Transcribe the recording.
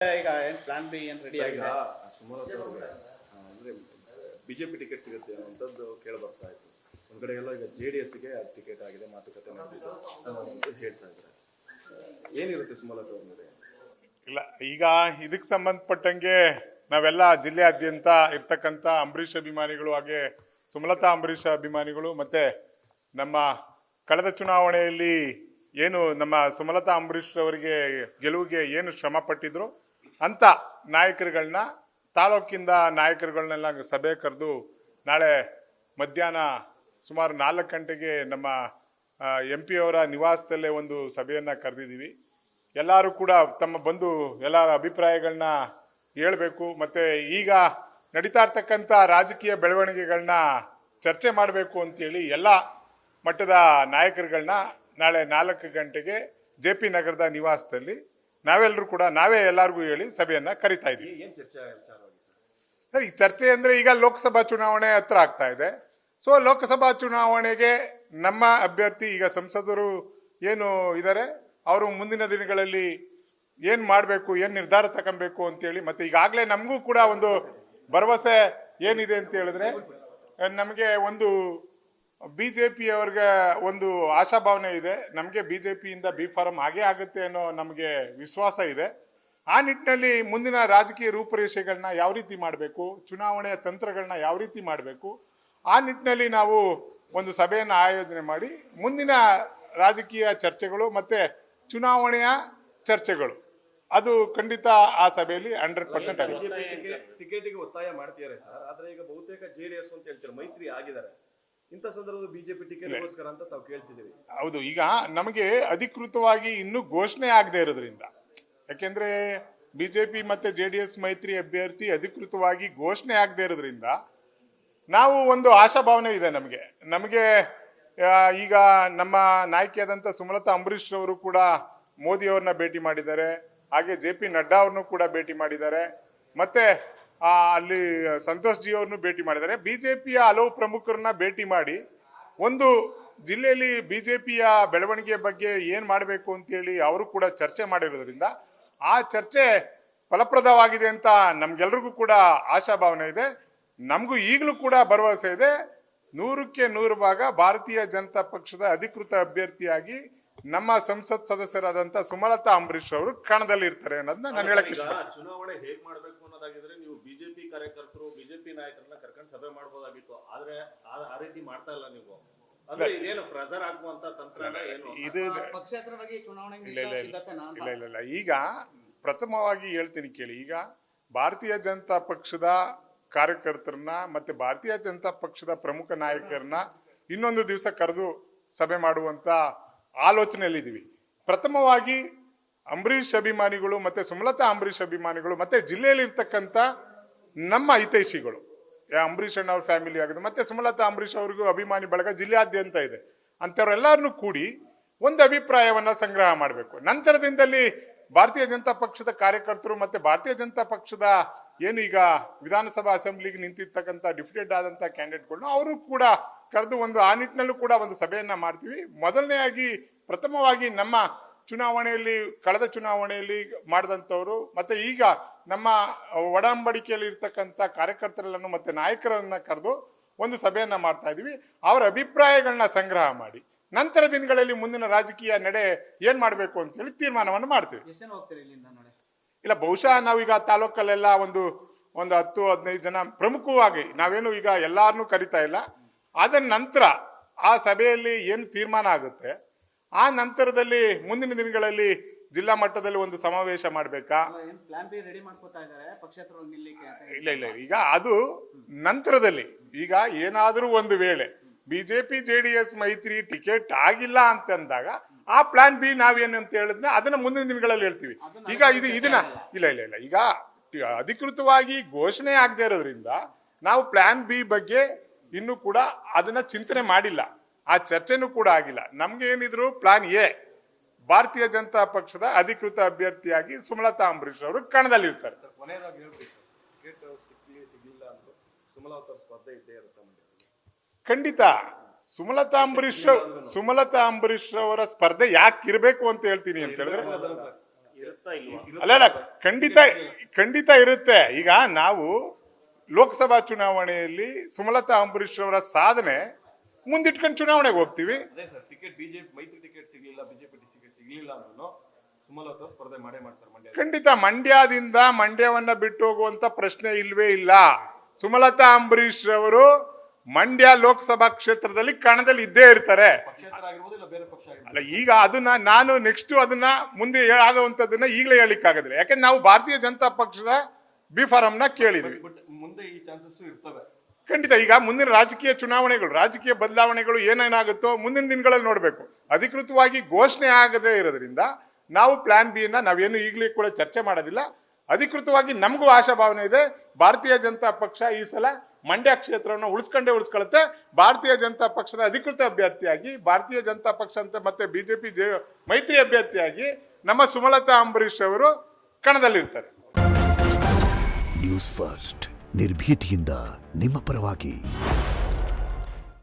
ಈಗ ಏನ್ plan B ಏನ್ ರೆಡಿ ಆಗಿದೆ? ಸುಮಾರು ಅಂದ್ರೆ ಬಿಜೆಪಿ ಟಿಕೆಟ್ ಸಿಗುತ್ತೆ ಅನ್ನೋಂಥದ್ದು ಕೇಳಿ ಬರ್ತಾ ಇತ್ತು. ಒಂದ್ ಕಡೆ ಎಲ್ಲ ಈಗ JDS-ಗೆ ಟಿಕೆಟ್ ಆಗಿದೆ, ಮಾತುಕತೆ ನಡೆದಿದೆ ಅಂತ ಹೇಳ್ತಾ ಇದ್ದಾರೆ. ಏನಿರುತ್ತೆ ಸುಮಲತಾ ಅವ್ರ ಮೇಲೆ? ಇಲ್ಲ, ಈಗ ಇದಕ್ಕೆ ಸಂಬಂಧಪಟ್ಟಂಗೆ ನಾವೆಲ್ಲ ಜಿಲ್ಲೆಯಾದ್ಯಂತ ಇರ್ತಕ್ಕಂಥ ಅಂಬರೀಷ್ ಅಭಿಮಾನಿಗಳು ಹಾಗೆ ಸುಮಲತಾ ಅಂಬರೀಷ್ ಅಭಿಮಾನಿಗಳು ಮತ್ತೆ ನಮ್ಮ ಕಳೆದ ಚುನಾವಣೆಯಲ್ಲಿ ಏನು ನಮ್ಮ ಸುಮಲತಾ ಅಂಬರೀಷ್ ಅವರಿಗೆ ಗೆಲುವಿಗೆ ಏನು ಶ್ರಮ ಪಟ್ಟಿದ್ರು ಅಂತ ನಾಯಕರುಗಳನ್ನ ತಾಲೂಕಿಂದ ನಾಯಕರುಗಳನ್ನೆಲ್ಲ ಸಭೆ ಕರೆದು ನಾಳೆ ಮಧ್ಯಾಹ್ನ ಸುಮಾರು 4 ಗಂಟೆಗೆ ನಮ್ಮ MP ಅವರ ನಿವಾಸದಲ್ಲೇ ಒಂದು ಸಭೆಯನ್ನ ಕರೆದಿದ್ದೀವಿ. ಎಲ್ಲರೂ ಕೂಡ ತಮ್ಮ ಬಂದು ಎಲ್ಲರ ಅಭಿಪ್ರಾಯಗಳನ್ನ ಹೇಳಬೇಕು, ಮತ್ತೆ ಈಗ ನಡೀತಾ ಇರ್ತಕ್ಕಂಥ ರಾಜಕೀಯ ಬೆಳವಣಿಗೆಗಳನ್ನ ಚರ್ಚೆ ಮಾಡಬೇಕು ಅಂತೇಳಿ ಎಲ್ಲ ಮಟ್ಟದ ನಾಯಕರುಗಳನ್ನ ನಾಳೆ 4 ಗಂಟೆಗೆ JP ನಗರದ ನಿವಾಸದಲ್ಲಿ ನಾವೆಲ್ಲರೂ ಕೂಡ ನಾವೇ ಎಲ್ಲರಿಗೂ ಹೇಳಿ ಸಭೆಯನ್ನ ಕರಿತಾ ಇದ್ದೀವಿ. ಏನ್ ಚರ್ಚೆ ವಿಚಾರವಾಗಿ ಸರ್, ಈ ಚರ್ಚೆ ಅಂದ್ರೆ ಈಗ ಲೋಕಸಭಾ ಚುನಾವಣೆ ಹತ್ರ ಆಗ್ತಾ ಇದೆ. ಸೊ ಲೋಕಸಭಾ ಚುನಾವಣೆಗೆ ನಮ್ಮ ಅಭ್ಯರ್ಥಿ ಈಗ ಸಂಸದರು ಏನು ಇದ್ದಾರೆ ಅವರು ಮುಂದಿನ ದಿನಗಳಲ್ಲಿ ಏನ್ ಮಾಡಬೇಕು, ಏನ್ ನಿರ್ಧಾರ ತಗೊಬೇಕು ಅಂತೇಳಿ, ಮತ್ತೆ ಈಗಾಗಲೇ ನಮಗೂ ಕೂಡ ಒಂದು ಭರವಸೆ ಏನಿದೆ ಅಂತ ಹೇಳಿದ್ರೆ ನಮಗೆ ಒಂದು BJP ಅವ್ರಿಗೆ ಒಂದು ಆಶಾಭಾವನೆ ಇದೆ. ನಮಗೆ BJP-ಯಿಂದ B ಫಾರಂ ಹಾಗೆ ಆಗುತ್ತೆ ಅನ್ನೋ ನಮಗೆ ವಿಶ್ವಾಸ ಇದೆ. ಆ ನಿಟ್ಟಿನಲ್ಲಿ ಮುಂದಿನ ರಾಜಕೀಯ ರೂಪರೇಷೆಗಳನ್ನ ಯಾವ ರೀತಿ ಮಾಡಬೇಕು, ಚುನಾವಣೆಯ ತಂತ್ರಗಳನ್ನ ಯಾವ ರೀತಿ ಮಾಡಬೇಕು, ಆ ನಿಟ್ಟಿನಲ್ಲಿ ನಾವು ಒಂದು ಸಭೆಯನ್ನು ಆಯೋಜನೆ ಮಾಡಿ ಮುಂದಿನ ರಾಜಕೀಯ ಚರ್ಚೆಗಳು ಮತ್ತೆ ಚುನಾವಣೆಯ ಚರ್ಚೆಗಳು ಅದು ಖಂಡಿತ ಆ ಸಭೆಯಲ್ಲಿ 100% ಆಗಿದೆ. ಟಿಕೆಟ್ಗೆ ಒತ್ತಾಯ ಮಾಡ್ತಿದ್ದಾರೆ ಸರ್, ಆದ್ರೆ ಈಗ ಬಹುತೇಕ JDS ಅಂತ ಹೇಳ್ತಾರೆ ಮೈತ್ರಿ ಆಗಿದ್ದಾರೆ. ಇಂಥ ಸಂದರ್ಭದಲ್ಲಿ BJP ಟಿಕೆಟ್ಗೋಸ್ಕರ ಅಂತ ತಾವು ಕೇಳ್ತಿದ್ದೀವಿ. ಹೌದು, ಈಗ ನಮಗೆ ಅಧಿಕೃತವಾಗಿ ಇನ್ನೂ ಘೋಷಣೆ ಆಗದೆ ಇರೋದ್ರಿಂದ, ಯಾಕೆಂದ್ರೆ BJP ಮತ್ತೆ JDS ಮೈತ್ರಿ ಅಭ್ಯರ್ಥಿ ಅಧಿಕೃತವಾಗಿ ಘೋಷಣೆ ಆಗದೆ ಇರೋದ್ರಿಂದ ನಾವು ಒಂದು ಆಶಾಭಾವನೆ ಇದೆ ನಮಗೆ ಈಗ ನಮ್ಮ ನಾಯಕಿಯಾದಂಥ ಸುಮಲತಾ ಅಂಬರೀಷ್ ಅವರು ಕೂಡ ಮೋದಿ ಅವ್ರನ್ನ ಭೇಟಿ ಮಾಡಿದ್ದಾರೆ, ಹಾಗೆ JP ನಡ್ಡಾ ಅವ್ರನ್ನು ಕೂಡ ಭೇಟಿ ಮಾಡಿದ್ದಾರೆ, ಮತ್ತೆ ಅಲ್ಲಿ ಸಂತೋಷ್ ಜಿ ಅವ್ರನ್ನು ಭೇಟಿ ಮಾಡಿದ್ದಾರೆ. BJP-ಯ ಹಲವು ಪ್ರಮುಖರನ್ನ ಭೇಟಿ ಮಾಡಿ ಒಂದು ಜಿಲ್ಲೆಯಲ್ಲಿ BJP-ಯ ಬೆಳವಣಿಗೆ ಬಗ್ಗೆ ಏನ್ ಮಾಡಬೇಕು ಅಂತೇಳಿ ಅವರು ಕೂಡ ಚರ್ಚೆ ಮಾಡಿರೋದ್ರಿಂದ ಆ ಚರ್ಚೆ ಫಲಪ್ರದವಾಗಿದೆ ಅಂತ ನಮ್ಗೆಲ್ರಿಗೂ ಕೂಡ ಆಶಾಭಾವನೆ ಇದೆ. ನಮಗೂ ಈಗಲೂ ಕೂಡ ಭರವಸೆ ಇದೆ, 100ಕ್ಕೆ 100 ಭಾಗ ಭಾರತೀಯ ಜನತಾ ಪಕ್ಷದ ಅಧಿಕೃತ ಅಭ್ಯರ್ಥಿಯಾಗಿ ನಮ್ಮ ಸಂಸತ್ ಸದಸ್ಯರಾದಂತ ಸುಮಲತಾ ಅಂಬರೀಷ್ ಅವರು ಕಣದಲ್ಲಿ ಇರ್ತಾರೆ ಅನ್ನೋದನ್ನ ನಾನು ಹೇಳಕ್ಕೆ ಇಷ್ಟಪಡ್ತೀನಿ. ಚುನಾವಣೆ ಹೇಗ್ ಮಾಡ್ಬೇಕು ಅನ್ನೋದಾಗಿದ್ರೆ ನೀವು BJP ಕಾರ್ಯಕರ್ತರು BJP ನಾಯಕರನ್ನ ಕರ್ಕೊಂಡು ಸಭೆ ಮಾಡಬಹುದಾಗಿತ್ತು, ಆದ್ರೆ ಆ ರೀತಿ ಮಾಡ್ತಾ ಇಲ್ಲ ನೀವು. ಅಂದ್ರೆ ಇದೇನು ಪ್ರೆಸರ್ ಆಗುವಂತ ತಂತ್ರನ ಏನು? ಇದು ಪಕ್ಷೇತರವಾಗಿ ಚುನಾವಣೆ ಇಲ್ಲ. ಈಗ ಪ್ರಥಮವಾಗಿ ಹೇಳ್ತೀನಿ ಕೇಳಿ. ಈಗ ಭಾರತೀಯ ಜನತಾ ಪಕ್ಷದ ಕಾರ್ಯಕರ್ತರನ್ನ ಮತ್ತೆ ಭಾರತೀಯ ಜನತಾ ಪಕ್ಷದ ಪ್ರಮುಖ ನಾಯಕರನ್ನ ಇನ್ನೊಂದು ದಿವಸ ಕರೆದು ಸಭೆ ಮಾಡುವಂತ ಆಲೋಚನೆಯಲ್ಲಿದ್ದೀವಿ. ಪ್ರಥಮವಾಗಿ ಅಂಬರೀಷ್ ಅಭಿಮಾನಿಗಳು ಮತ್ತೆ ಸುಮಲತಾ ಅಂಬರೀಷ್ ಅಭಿಮಾನಿಗಳು ಮತ್ತೆ ಜಿಲ್ಲೆಯಲ್ಲಿ ಇರ್ತಕ್ಕಂಥ ನಮ್ಮ ಹಿತೈಷಿಗಳು, ಅಂಬರೀಷ್ ಅಣ್ಣ ಅವ್ರ ಫ್ಯಾಮಿಲಿ ಆಗಿದೆ, ಮತ್ತೆ ಸುಮಲತಾ ಅಂಬರೀಷ್ ಅವ್ರಿಗೂ ಅಭಿಮಾನಿ ಬಳಗ ಜಿಲ್ಲೆಯಾದ್ಯಂತ ಇದೆ, ಅಂತವ್ರೆಲ್ಲರನ್ನೂ ಕೂಡಿ ಒಂದು ಅಭಿಪ್ರಾಯವನ್ನ ಸಂಗ್ರಹ ಮಾಡಬೇಕು. ನಂತರದಿಂದಲೇ ಭಾರತೀಯ ಜನತಾ ಪಕ್ಷದ ಕಾರ್ಯಕರ್ತರು ಮತ್ತೆ ಭಾರತೀಯ ಜನತಾ ಪಕ್ಷದ ಏನು ಈಗ ವಿಧಾನಸಭಾ ಅಸೆಂಬ್ಲಿಗೆ ನಿಂತಿರ್ತಕ್ಕಂಥ ಡಿಫಿಟೆಡ್ ಆದಂತ ಕ್ಯಾಂಡಿಡೇಟ್ಗಳನ್ನ ಅವರು ಕೂಡ ಕರೆದು ಒಂದು ಆ ನಿಟ್ಟಿನಲ್ಲೂ ಕೂಡ ಒಂದು ಸಭೆಯನ್ನ ಮಾಡ್ತೀವಿ. ಮೊದಲನೇಯಾಗಿ ಪ್ರಥಮವಾಗಿ ನಮ್ಮ ಚುನಾವಣೆಯಲ್ಲಿ ಕಳೆದ ಚುನಾವಣೆಯಲ್ಲಿ ಮಾಡಿದಂಥವ್ರು ಮತ್ತೆ ಈಗ ನಮ್ಮ ಒಡಂಬಡಿಕೆಯಲ್ಲಿ ಇರ್ತಕ್ಕಂಥ ಕಾರ್ಯಕರ್ತರೆಲ್ಲನ್ನು ಮತ್ತೆ ನಾಯಕರನ್ನ ಕರೆದು ಒಂದು ಸಭೆಯನ್ನ ಮಾಡ್ತಾ ಇದೀವಿ. ಅವರ ಅಭಿಪ್ರಾಯಗಳನ್ನ ಸಂಗ್ರಹ ಮಾಡಿ ನಂತರ ದಿನಗಳಲ್ಲಿ ಮುಂದಿನ ರಾಜಕೀಯ ನಡೆ ಏನ್ ಮಾಡ್ಬೇಕು ಅಂತ ಹೇಳಿ ತೀರ್ಮಾನವನ್ನು ಮಾಡ್ತೀವಿ. ಇಲ್ಲ, ಬಹುಶಃ ನಾವೀಗ ತಾಲೂಕಲ್ಲೆಲ್ಲ ಒಂದು 10-15 ಜನ ಪ್ರಮುಖವಾಗಿ ನಾವೇನು ಈಗ ಎಲ್ಲಾರನ್ನೂ ಕರಿತಾ ಇಲ್ಲ. ಅದ ನಂತರ ಆ ಸಭೆಯಲ್ಲಿ ಏನು ತೀರ್ಮಾನ ಆಗುತ್ತೆ ಆ ನಂತರದಲ್ಲಿ ಮುಂದಿನ ದಿನಗಳಲ್ಲಿ ಜಿಲ್ಲಾ ಮಟ್ಟದಲ್ಲಿ ಒಂದು ಸಮಾವೇಶ ಮಾಡ್ಬೇಕಾ, ಇಲ್ಲ, ಈಗ ಅದು ನಂತರದಲ್ಲಿ. ಈಗ ಏನಾದ್ರೂ ಒಂದು ವೇಳೆ BJP JDS ಮೈತ್ರಿ ಟಿಕೆಟ್ ಆಗಿಲ್ಲ ಅಂತಂದಾಗ ಆ ಪ್ಲಾನ್ B ನಾವೇನು ಅಂತ ಹೇಳಿದ್ರೆ ಅದನ್ನ ಮುಂದಿನ ದಿನಗಳಲ್ಲಿ ಹೇಳ್ತೀವಿ. ಈಗ ಇದನ್ನ ಇಲ್ಲ, ಈಗ ಅಧಿಕೃತವಾಗಿ ಘೋಷಣೆ ಆಗದೆ ಇರೋದ್ರಿಂದ ನಾವು ಪ್ಲಾನ್ B ಬಗ್ಗೆ ಇನ್ನೂ ಕೂಡ ಅದನ್ನ ಚಿಂತನೆ ಮಾಡಿಲ್ಲ, ಆ ಚರ್ಚೆನೂ ಕೂಡ ಆಗಿಲ್ಲ. ನಮ್ಗೆ ಏನಿದ್ರು ಪ್ಲಾನ್ A ಭಾರತೀಯ ಜನತಾ ಪಕ್ಷದ ಅಧಿಕೃತ ಅಭ್ಯರ್ಥಿಯಾಗಿ ಸುಮಲತಾ ಅಂಬರೀಷ್ ಅವರು ಕಣದಲ್ಲಿ ಇರ್ತಾರೆ. ಖಂಡಿತ ಸುಮಲತಾ ಅಂಬರೀಷ್ ಅವರ ಸ್ಪರ್ಧೆ ಯಾಕೆ ಇರಬೇಕು ಅಂತ ಹೇಳ್ತೀನಿ ಅಂತ ಹೇಳಿದ್ರೆ ಇರುತ್ತಾ ಇಲ್ವಾ? ಅಲ್ಲ ಖಂಡಿತ ಇರುತ್ತೆ. ಈಗ ನಾವು ಲೋಕಸಭಾ ಚುನಾವಣೆಯಲ್ಲಿ ಸುಮಲತಾ ಅಂಬರೀಶ್ ಅವರ ಸಾಧನೆ ಮುಂದಿಟ್ಕೊಂಡು ಚುನಾವಣೆಗೆ ಹೋಗ್ತೀವಿ. ಅದೇ ಸರ್, ಟಿಕೆಟ್ ಬಿಜೆಪಿ ಮೈತ್ರಿ ಟಿಕೆಟ್ ಸಿಗ್ಲಿಲ್ಲ, ಬಿಜೆಪಿ ಟಿಕೆಟ್ ಸಿಗ್ಲಿಲ್ಲ ಅಂದ್ರೂ ಸುಮಲತಾ ಸ್ಪರ್ಧೆ ಮಾಡೇ ಮಾಡ್ತಾರೆ ಮಂಡ್ಯ. ಖಂಡಿತ ಮಂಡ್ಯದಿಂದ ಮಂಡ್ಯವನ್ನ ಬಿಟ್ಟು ಹೋಗುವಂತ ಪ್ರಶ್ನೆ ಇಲ್ವೇ ಇಲ್ಲ. ಸುಮಲತಾ ಅಂಬರೀಶ್ ರವರು ಮಂಡ್ಯ ಲೋಕಸಭಾ ಕ್ಷೇತ್ರದಲ್ಲಿ ಕಣದಲ್ಲಿ ಇದ್ದೇ ಇರ್ತಾರೆ. ಪಕ್ಷೇತರ ಆಗಿರ್ಬೋದು, ಇಲ್ಲ ಬೇರೆ ಪಕ್ಷ ಆಗಿರ್ಬೋದು. ಅಲ್ಲ, ಈಗ ಅದನ್ನ ನಾನು ನೆಕ್ಸ್ಟ್ ಅದನ್ನ ಮುಂದೆ ಆಗುವಂತದನ್ನ ಈಗಲೇ ಹೇಳಿಕ್ಕಾಗದಿಲ್ಲ. ಯಾಕಂದ್ರೆ ನಾವು ಭಾರತೀಯ ಜನತಾ ಪಕ್ಷದ ಬಿ ಫಾರಂ ನ ಕೇಳಿದ್ವಿ. ಬಟ್ ಮುಂದೆ ಈ ಚಾನ್ಸಸ್ ಇರ್ತವೆ ಖಂಡಿತ. ಈಗ ಮುಂದಿನ ರಾಜಕೀಯ ಬದಲಾವಣೆಗಳು ಏನೇನಾಗುತ್ತೋ ಮುಂದಿನ ದಿನಗಳಲ್ಲಿ ನೋಡ್ಬೇಕು. ಅಧಿಕೃತವಾಗಿ ಘೋಷಣೆ ಆಗದೇ ಇರೋದ್ರಿಂದ ನಾವು ಪ್ಲಾನ್ ಬಿ ನ ನಾವೇನು ಈಗಲೇ ಕೂಡ ಚರ್ಚೆ ಮಾಡೋದಿಲ್ಲ. ಅಧಿಕೃತವಾಗಿ ನಮಗೂ ಆಶಾಭಾವನೆ ಇದೆ, ಭಾರತೀಯ ಜನತಾ ಪಕ್ಷ ಈ ಸಲ ಮಂಡ್ಯ ಕ್ಷೇತ್ರವನ್ನು ಉಳಿಸ್ಕೊಳ್ಳುತ್ತೆ. ಭಾರತೀಯ ಜನತಾ ಪಕ್ಷದ ಅಧಿಕೃತ ಅಭ್ಯರ್ಥಿಯಾಗಿ, ಭಾರತೀಯ ಜನತಾ ಪಕ್ಷ ಅಂತ ಮತ್ತೆ ಬಿಜೆಪಿ ಮೈತ್ರಿ ಅಭ್ಯರ್ಥಿಯಾಗಿ ನಮ್ಮ ಸುಮಲತಾ ಅಂಬರೀಶ್ ಅವರು ಕಣದಲ್ಲಿರ್ತಾರೆ. ನ್ಯೂಸ್ ಫಸ್ಟ್ ನಿರ್ಭೀತಿಯಿಂದ ನಿಮ್ಮ ಪರವಾಗಿ.